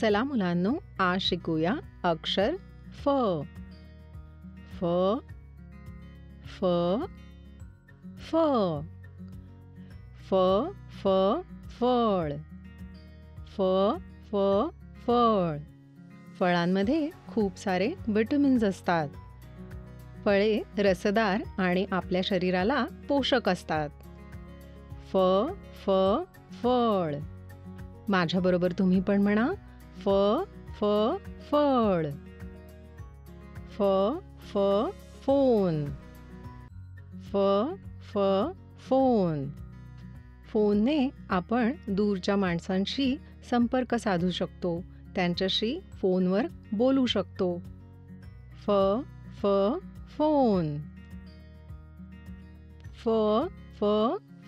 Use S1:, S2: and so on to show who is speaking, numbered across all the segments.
S1: चला मुलांनो, आज शिकूया अक्षर फ. फ फ फ फ फ फळ. फ फ फळ. फळांमध्ये खूप सारे विटॅमिन्स असतात. फळे रसदार आणि आपल्या शरीराला पोषक असतात. फ फ फळ. माझ्याबरोबर तुम्ही पण म्हणा, फ फ फळ. फ फ फोन. फ फ फोन. फोनने आपण दूरच्या माणसांशी संपर्क साधू शकतो, त्यांच्याशी फोनवर बोलू शकतो. फ फ फोन. फ फ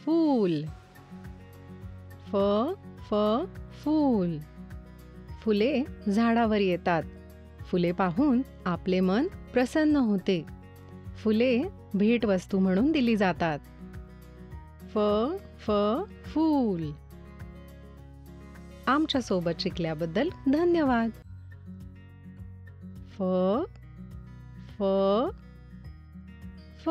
S1: फूल. फ फ फूल. फुले झाडावर येतात. फुले पाहून आपले मन प्रसन्न होते. फुले भेटवस्तू म्हणून दिली जातात. फ फ फूल. आमच्या सोबत शिकल्याबद्दल धन्यवाद. फ फ फ